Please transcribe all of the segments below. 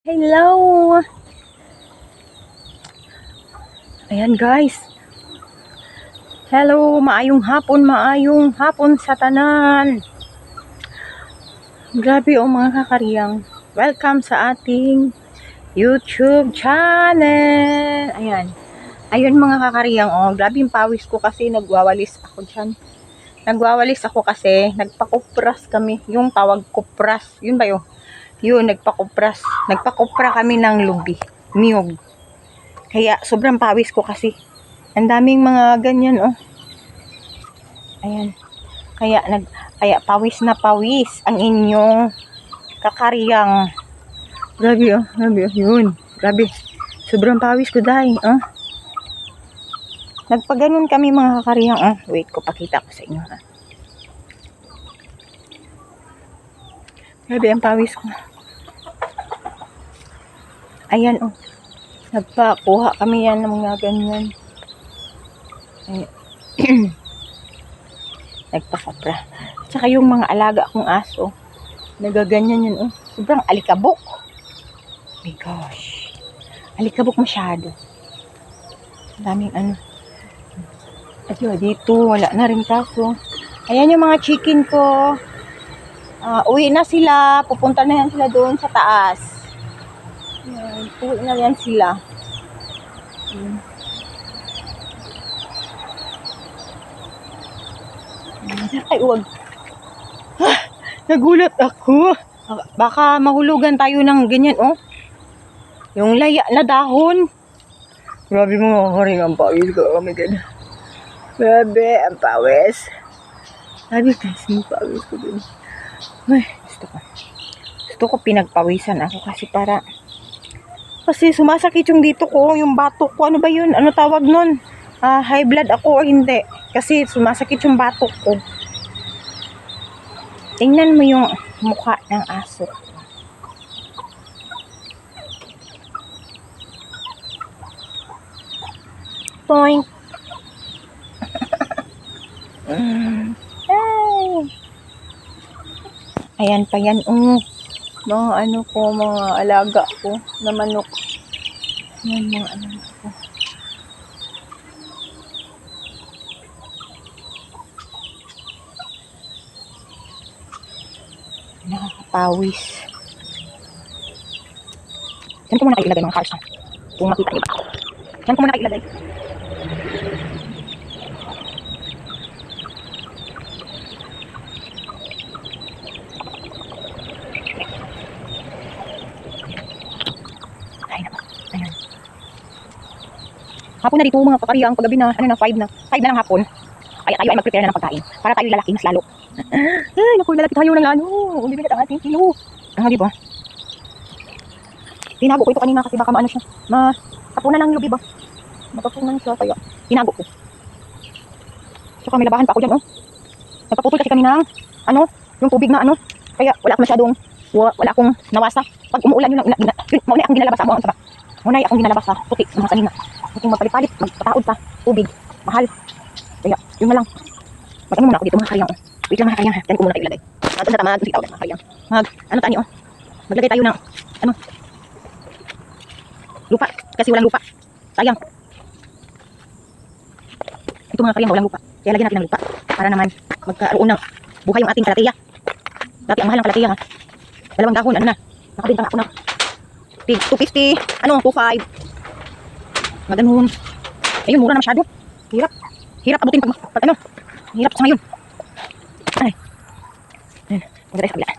Hello! Ayan guys. Hello, maayong hapon sa tanan. Grabe mga kakariyang. Welcome sa ating YouTube channel. Ayan. Ayun mga kakariyang, grabe yung pawis ko kasi nagwawalis ako dyan. Nagwawalis ako kasi nagpakupras kami. Yung tawag kupras. Yun ba yun? Yun, nagpakupra kami ng lubi, niyog. Kaya sobrang pawis ko kasi. Ang daming mga ganyan, Ayan. Kaya pawis na pawis ang inyong kakariyang. Grabe, yun. Grabe. Sobrang pawis ko dahil, Nagpaganon kami mga kakariyang, Wait ko, pakita ko sa inyo, Grabe ang pawis ko. Ayan, nagpakuha kami yan ng mga ganyan. Nagpakapra. Tsaka yung mga alaga kong aso, nagaganyan yun, Sobrang alikabok. Oh my gosh. Alikabok masyado. Daming At yun, dito, wala na rin kaso. Ayan yung mga chicken ko. Uwi na sila. Pupunta na yan sila doon sa taas. Ayan, uwi na yan sila. Ay, huwag. Nagulat ako. Baka mahulugan tayo ng ganyan, Yung laya na dahon. Grabe mga karing ang pawis ko. Oh my God. Grabe ang pawis. Grabe guys, yung pawis ko din. Ay, gusto ko pinagpawisan ako kasi sumasakit yung dito ko, yung batok ko. Ano ba yun? Ano tawag nun? High blood ako o hindi? Kasi sumasakit yung batok ko. Tingnan mo yung mukha ng aso. Point. Ayan pa yan, mga mga alaga ko na manok. Ayan mga alaga ko. Nakakapawis. Saan ko muna kayo ilagay mga cars, Kung makita niyo ba ako. Saan ko muna kayo ilagay? Ayan. Hapon na dito mga kakariyang, paggabi na, 5 na ng hapon. Kaya tayo ay mag-prepare na ng pagkain. Para tayo lalaki mas lalo. Ay, naku, lalaki tayo ng Ulibigat ang ating kilo. Di ba? Tinago ko ito kanina kasi baka maano siya. Matapunan ng lubi ba? Matapunan siya, kaya tinago ko. Saka may labahan pa ako dyan, Nagpaputol kasi kami ng, yung tubig na Kaya wala akong nawasa. Pag umuulan yun, mauna akong ginalabas sa mga Mauna akong ginalabas sa puti, mga kanina. Kung magpalit-palit, magpataod sa tubig. Mahal. Kaya, yun na lang. Mag-ano muna ako dito mga karyang, Wait lang mga karyang, Diyan ko muna tayo ilagay. Sa tamad, sige tawag mga karyang. Tayo, Maglagay tayo ng, lupa. Kasi walang lupa. Sayang. Ito mga karyang, walang lupa. Kaya lagyan natin ng lupa. Para naman magkaroon ng buhay yung ating kalateya. Dati ang mahal ng kalateya, 2 dahon, nakabenta nga ako ng 250, 25. Mga ganun. Ayun, mura na masyado. Hirap abutin pag hirap sa ngayon. Ay. Ayun, maganda sa kabila.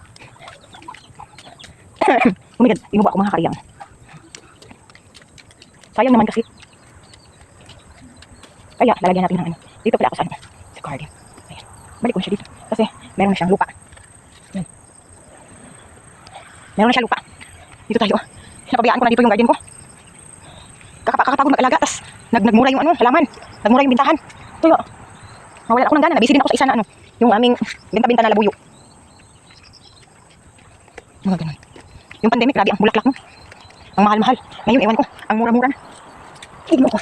Oh my God, inuba ako mga karyang. Sayang naman kasi. Kaya, lalagyan natin ng dito pala ako sa garden. Ayan. Balik ko na siya dito. Kasi, meron na siyang lupa. Ayan. Meron na siya lupa. Dito tayo. Napabayaan ko na dito yung garden ko. Kakapagod mag-alaga. Tas, nagmura yung halaman. Nagmura yung bintahan. Kaya, nawala ako ng gana. Nabisi din ako sa isa na yung aming benta-benta na labuyo. Mga ganun. Yung pandemic, grabe ang bulaklak mo. Ang mahal-mahal. Ngayon, ewan ko. Ang mura-mura na. Ay, limok ko.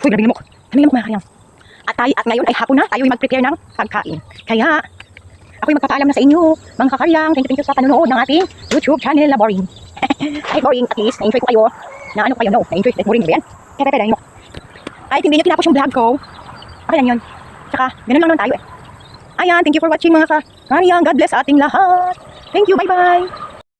Uy, grabe limok. Ano limok mga karyang? At ngayon ay hapon na. Tayo ay mag-prepare ng pagkain. Kaya, ako'y magpapaalam na sa inyo. Mga kakaryang, thank you sa panonood ng ating YouTube channel na boring. Ay, boring. At least, na-enjoy ko kayo. Na ano kayo, no? Na-enjoy. Boring ba yan? Kaya pepe, mo. Ay, hindi nyo tinapos yung vlog ko. Okay lang yun. Tsaka, ganun lang naman tayo eh. Ayan, thank you for watching mga kakaryang. God bless ating lahat. Thank you, bye-bye.